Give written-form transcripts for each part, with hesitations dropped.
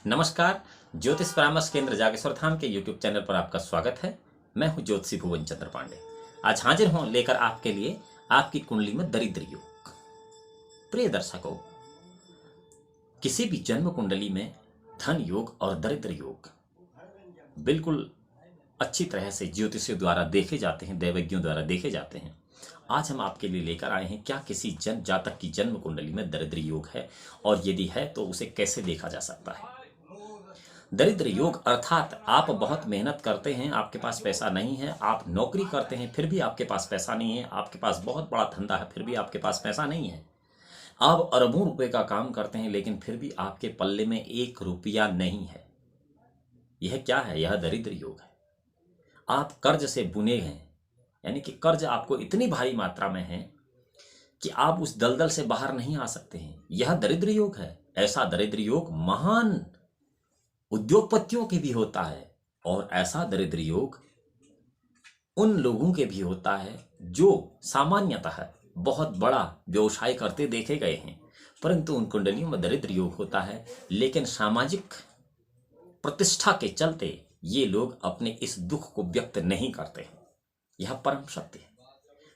नमस्कार। ज्योतिष परामर्श केंद्र जागेश्वर धाम के YouTube चैनल पर आपका स्वागत है। मैं हूं ज्योतिषी भुवन चंद्र पांडे। आज हाजिर हूं लेकर आपके लिए आपकी कुंडली में दरिद्र योग। प्रिय दर्शकों, किसी भी जन्म कुंडली में धन योग और दरिद्र योग बिल्कुल अच्छी तरह से ज्योतिषियों द्वारा देखे जाते हैं, दैवज्ञों द्वारा देखे जाते हैं। आज हम आपके लिए लेकर आए हैं, क्या किसी जातक की जन्म कुंडली में दरिद्र योग है और यदि है तो उसे कैसे देखा जा सकता है। दरिद्र योग अर्थात आप बहुत मेहनत करते हैं, आपके पास पैसा नहीं है, आप नौकरी करते हैं फिर भी आपके पास पैसा नहीं है, आपके पास बहुत बड़ा धंधा है फिर भी आपके पास पैसा नहीं है, आप अरबों रुपए का काम करते हैं लेकिन फिर भी आपके पल्ले में 1 रुपया नहीं है। यह क्या है? यह दरिद्र योग है। आप कर्ज से बुने हैं, यानी कि कर्ज आपको इतनी भारी मात्रा में है कि आप उस दलदल से बाहर नहीं आ सकते हैं। यह दरिद्र योग है। ऐसा दरिद्र योग महान उद्योगपतियों के भी होता है और ऐसा दरिद्र योग उन लोगों के भी होता है जो सामान्यतः बहुत बड़ा व्यवसाय करते देखे गए हैं, परंतु उन कुंडलियों में दरिद्र योग होता है। लेकिन सामाजिक प्रतिष्ठा के चलते ये लोग अपने इस दुख को व्यक्त नहीं करते हैं। यह परम सत्य है।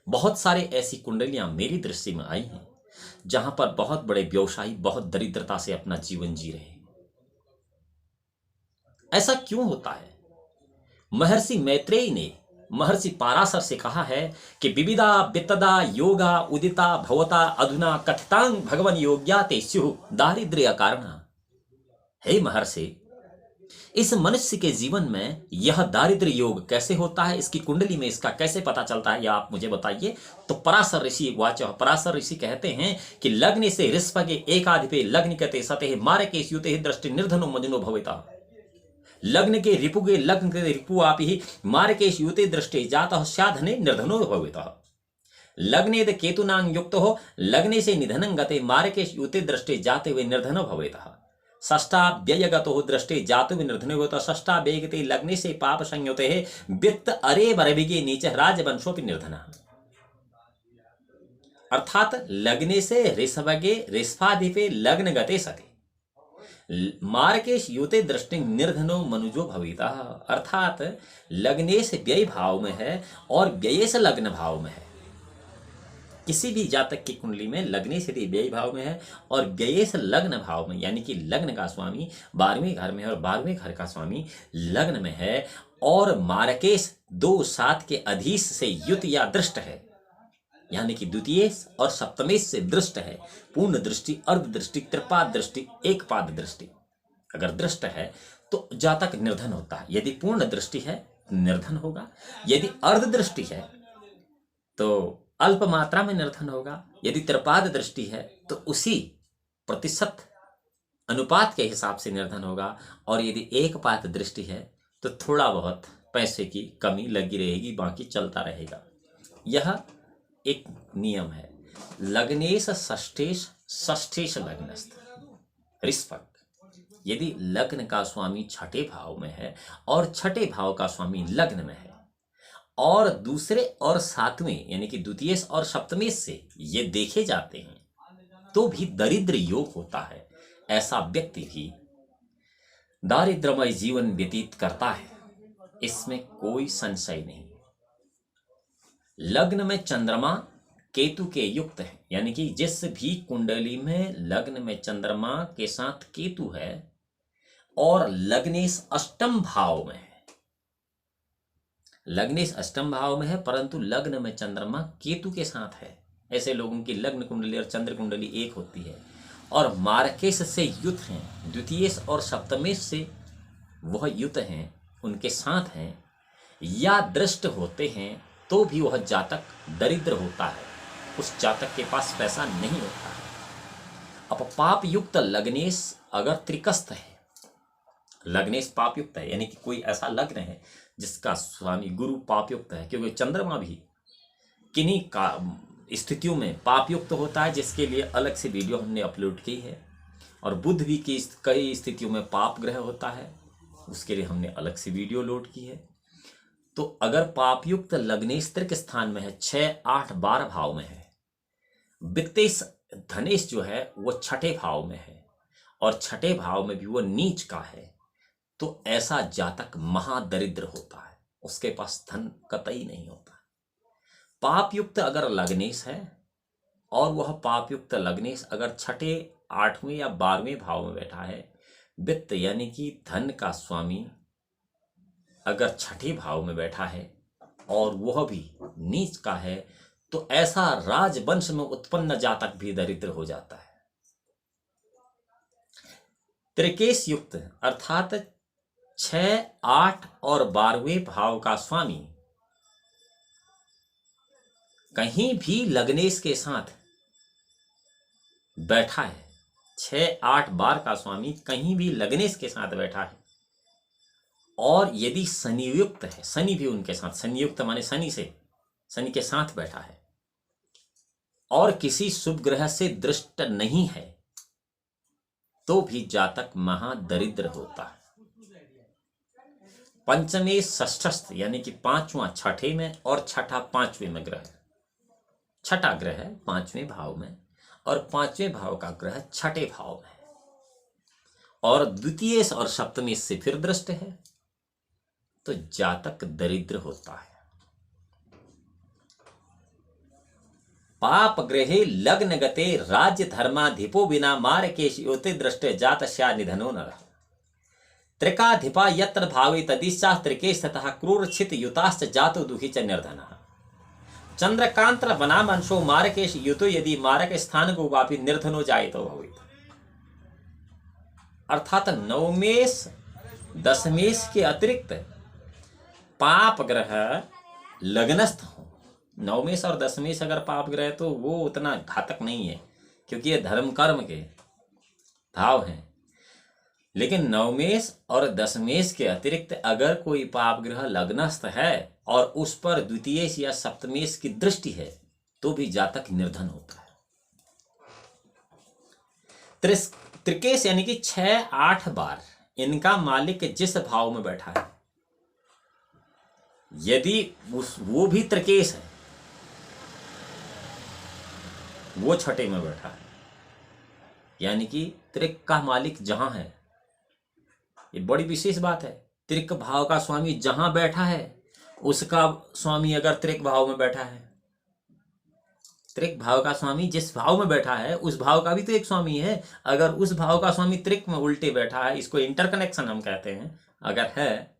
बहुत सारे ऐसी कुंडलियां मेरी दृष्टि में आई हैं जहां पर बहुत बड़े व्यवसायी बहुत दरिद्रता से अपना जीवन जी रहे हैं। ऐसा क्यों होता है? महर्षि मैत्रेयी ने महर्षि पाराशर से कहा है कि विविधा वित्तदा योगा उदिता भवता अधुना कथितांग भगवन योग्याते स्युः दारिद्र्य कारण। हे महर्षि, इस मनुष्य के जीवन में यह दारिद्र योग कैसे होता है, इसकी कुंडली में इसका कैसे पता चलता है, यह आप मुझे बताइए। तो पराशर ऋषि वाच, पराशर ऋषि कहते हैं कि लग्न से ऋषभगे एकाधिपे लग्न कते सते मारके युते दृष्टि निर्धनो मजनो भविता। लग्न के रिपुगे लग्न के रिपु आप ही मारकेश युते दृष्टि जातः साधने निर्धनो भवितः। लग्नेद केतुनांग युक्त हो लग्ने से निधनं गते मारकेश युते दृष्टि जाते हुए निर्धनो भवितः। षष्ठा व्ययगतो दृष्टि जातु निर्धनो भवितः। षष्ठा व्ययगते लग्ने से पाप संयुते है वित्त अरे बरभिगे नीच राजवंशोपि निर्धनः। अर्थात लग्ने से ऋषभगे ऋषभाधिपे लग्न गते सते मार्केश युते दृष्टि निर्धनो मनुजो भविता। अर्थात लग्नेश व्यय भाव में है और व्ययेश लग्न भाव में है। किसी भी जातक की कुंडली में लग्नेश यदि व्यय भाव में है और व्ययेश लग्न भाव में, यानी कि लग्न का स्वामी 12वें घर में है और 12वें घर का स्वामी लग्न में है और मार्केश 2-7 के अधीश से युत या दृष्ट है, यानी कि द्वितीय और सप्तमेश से दृष्ट है। पूर्ण दृष्टि, अर्ध दृष्टि, त्रिपाद दृष्टि, एक पाद दृष्टि अगर दृष्ट है तो जातक निर्धन होता है। यदि पूर्ण दृष्टि है निर्धन होगा, यदि अर्ध दृष्टि है तो अल्प मात्रा में निर्धन होगा, यदि त्रिपाद दृष्टि है तो उसी प्रतिशत अनुपात के हिसाब से निर्धन होगा, और यदि एक पाद दृष्टि है तो थोड़ा बहुत पैसे की कमी लगी रहेगी, बाकी चलता रहेगा। यह एक नियम है। लग्नेश षष्ठेश षष्ठेश लग्नस्थ ऋषभग। यदि लग्न का स्वामी छठे भाव में है और छठे भाव का स्वामी लग्न में है और दूसरे और सातवें यानी कि द्वितीय और सप्तमेश से ये देखे जाते हैं तो भी दरिद्र योग होता है। ऐसा व्यक्ति भी दारिद्रमय जीवन व्यतीत करता है, इसमें कोई संशय नहीं। लग्न में चंद्रमा केतु के युक्त है, यानी कि जिस भी कुंडली में लग्न में चंद्रमा के साथ केतु है और लग्नेश अष्टम भाव में है, लग्नेश अष्टम भाव में है परंतु लग्न में चंद्रमा केतु के साथ है, ऐसे लोगों की लग्न कुंडली और चंद्र कुंडली एक होती है और मार्केश से युत हैं, द्वितीय और सप्तमेश से वह युत हैं, उनके साथ हैं या दृष्ट होते हैं तो भी वह जातक दरिद्र होता है, उस जातक के पास पैसा नहीं होता है। अब पाप युक्त लग्नेश अगर त्रिकस्थ है, लग्नेश पाप युक्त है, यानी कि कोई ऐसा लग्न है जिसका स्वामी गुरु पाप युक्त है, क्योंकि चंद्रमा भी किन्हीं का स्थितियों में पाप युक्त होता है, जिसके लिए अलग से वीडियो हमने अपलोड की है, और बुध भी की कई स्थितियों में पाप ग्रह होता है, उसके लिए हमने अलग से वीडियो लोड की है। तो अगर पापयुक्त लग्नेश त्रिक स्थान में है, 6, 8, 12 भाव में है, वित्तेश धनेश जो है वो छठे भाव में है और छठे भाव में भी वो नीच का है, तो ऐसा जातक महादरिद्र होता है, उसके पास धन कतई नहीं होता। पाप युक्त अगर लग्नेश है और वह पाप युक्त लग्नेश अगर छठे, आठवें या 12वें भाव में बैठा है, वित्त यानी कि धन का स्वामी अगर छठे भाव में बैठा है और वह भी नीच का है, तो ऐसा राजवंश में उत्पन्न जातक भी दरिद्र हो जाता है। त्रिकेश युक्त अर्थात 6, 8 और 12वें भाव का स्वामी कहीं भी लग्नेश के साथ बैठा है, 6, 8, 12 का स्वामी कहीं भी लग्नेश के साथ बैठा है, और यदि शनियुक्त है, शनि भी उनके साथ, शनियुक्त माने शनि के साथ बैठा है और किसी शुभ ग्रह से दृष्ट नहीं है, तो भी जातक महादरिद्र होता है। पंचमे षष्ठस्थ यानी कि 5वां छठे में और छठा 5वें में ग्रह, छठा ग्रह है 5वें भाव में और 5वें भाव का ग्रह छठे भाव में, और द्वितीय और सप्तमी से फिर दृष्ट है, तो जातक दरिद्र होता है। पाप ग्रहे लग्न गते राज्य धर्माधिपो बिना मारकेश योते दृष्टे जातस्या निधनो नर। त्रिकाधिपा यत्र भावे तदिशा त्रिकेश तथा क्रूर छित युताश्च जातो दुखी च निर्धनः। चंद्रकांत्र बना मंशो मारकेश युतो यदि मारक स्थान को वापी निर्धनो जाए तो भवित। अर्थात नवमेश दशमेश के अतिरिक्त पाप ग्रह लग्नस्थ हो, नवमेश और दशमेश अगर पाप ग्रह तो वो उतना घातक नहीं है क्योंकि ये धर्म कर्म के भाव हैं, लेकिन नवमेश और दशमेश के अतिरिक्त अगर कोई पाप ग्रह लग्नस्थ है और उस पर द्वितीय या सप्तमेश की दृष्टि है, तो भी जातक निर्धन होता है। त्रिकेश यानी कि 6, 8, 12 इनका मालिक जिस भाव में बैठा है, यदि वो भी त्रिकेश है, वो छठे में बैठा है, यानी कि त्रिक का मालिक जहां है, ये बड़ी विशेष बात है। त्रिक भाव का स्वामी जहां बैठा है, उसका स्वामी अगर त्रिक भाव में बैठा है, त्रिक भाव का स्वामी जिस भाव में बैठा है उस भाव का भी तो एक स्वामी है। अगर उस भाव का स्वामी त्रिक में उल्टे बैठा है, इसको इंटरकनेक्शन हम कहते हैं, अगर है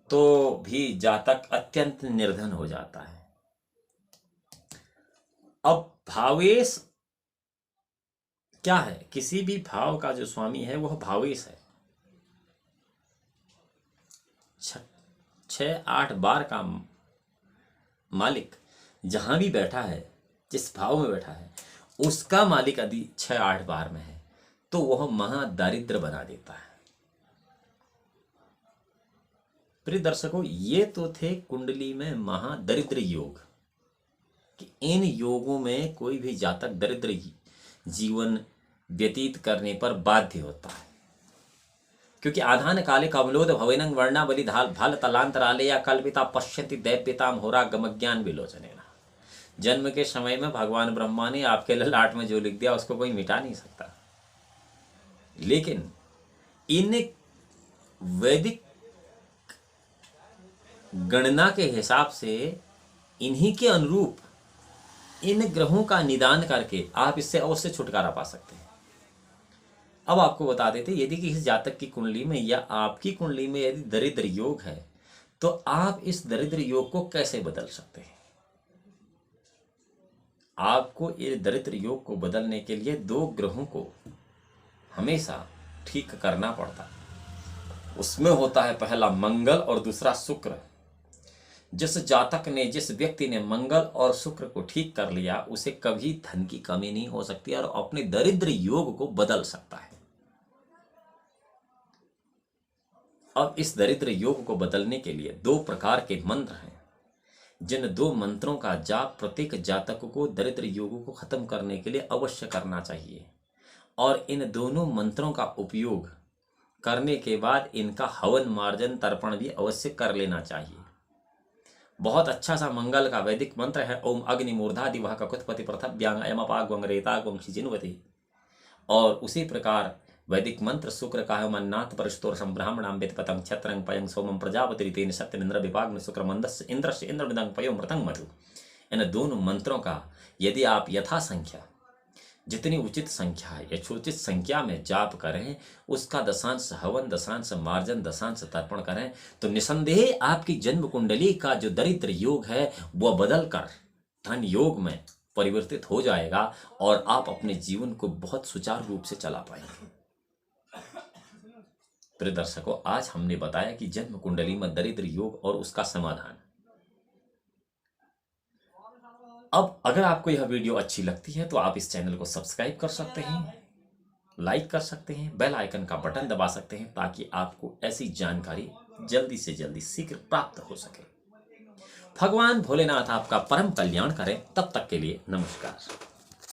तो भी जातक अत्यंत निर्धन हो जाता है। अब भावेश क्या है? किसी भी भाव का जो स्वामी है वह भावेश है। 6, 8, 12 का मालिक जहां भी बैठा है, जिस भाव में बैठा है, उसका मालिक यदि 6, 8, 12 में है तो वह महादारिद्र बना देता है। प्रिय दर्शकों, ये तो थे कुंडली में महादरिद्र योग कि इन योगों में कोई भी जातक दरिद्र जीवन व्यतीत करने पर बाध्य होता है, क्योंकि आधान काले कमलोद भवेनं वर्णावली भाल तलांतराले या कल्पिता पश्यन्ति दैव्यताम होरा गमज्ञान विलोचनेन। जन्म के समय में भगवान ब्रह्मा ने आपके ललाट में जो लिख दिया उसको कोई मिटा नहीं सकता, लेकिन इन वैदिक गणना के हिसाब से इन्हीं के अनुरूप इन ग्रहों का निदान करके आप इससे अवश्य छुटकारा पा सकते हैं। अब आपको बता देते, यदि किसी जातक की कुंडली में या आपकी कुंडली में यदि दरिद्र योग है तो आप इस दरिद्र योग को कैसे बदल सकते हैं। आपको इस दरिद्र योग को बदलने के लिए 2 ग्रहों को हमेशा ठीक करना पड़ता है। उसमें होता है पहला मंगल और दूसरा शुक्र। जिस जातक ने, जिस व्यक्ति ने मंगल और शुक्र को ठीक कर लिया, उसे कभी धन की कमी नहीं हो सकती और अपने दरिद्र योग को बदल सकता है। अब इस दरिद्र योग को बदलने के लिए 2 प्रकार के मंत्र हैं, जिन 2 मंत्रों का जाप प्रत्येक जातक को दरिद्र योगों को खत्म करने के लिए अवश्य करना चाहिए, और इन दोनों मंत्रों का उपयोग करने के बाद इनका हवन मार्जन तर्पण भी अवश्य कर लेना चाहिए। बहुत अच्छा सा मंगल का वैदिक मंत्र है, ओम अग्नि मूर्धा दिवा ककुतपति प्रथव्यांग अयम अपाग्वंग रेता ग्वंग क्षिजिन्वति। और उसी प्रकार वैदिक मंत्र शुक्र कायो मन्नाथ परस्तोरसम ब्राह्मणाम वेदपतंग छत्रंग पयंग सोमम प्रजापतिरितेन सत्यमिंद्र विभाग शुक्र मंदस्य इंद्रस्य इंद्रमृदंग पयो मृतंग मधु। इन दोनों मंत्रों का यदि आप यथा संख्या, जितनी उचित संख्या है यथोचित संख्या में जाप करें, उसका दशांश हवन, दशांश मार्जन, दशांश तर्पण करें, तो निसंदेह आपकी जन्म कुंडली का जो दरिद्र योग है वह बदल कर धन योग में परिवर्तित हो जाएगा और आप अपने जीवन को बहुत सुचारू रूप से चला पाएंगे। प्रिय दर्शकों, आज हमने बताया कि जन्म कुंडली में दरिद्र योग और उसका समाधान। अब अगर आपको यह वीडियो अच्छी लगती है तो आप इस चैनल को सब्सक्राइब कर सकते हैं, लाइक कर सकते हैं, बेल आइकन का बटन दबा सकते हैं ताकि आपको ऐसी जानकारी जल्दी से जल्दी शीघ्र प्राप्त हो सके। भगवान भोलेनाथ आपका परम कल्याण करें। तब तक के लिए नमस्कार।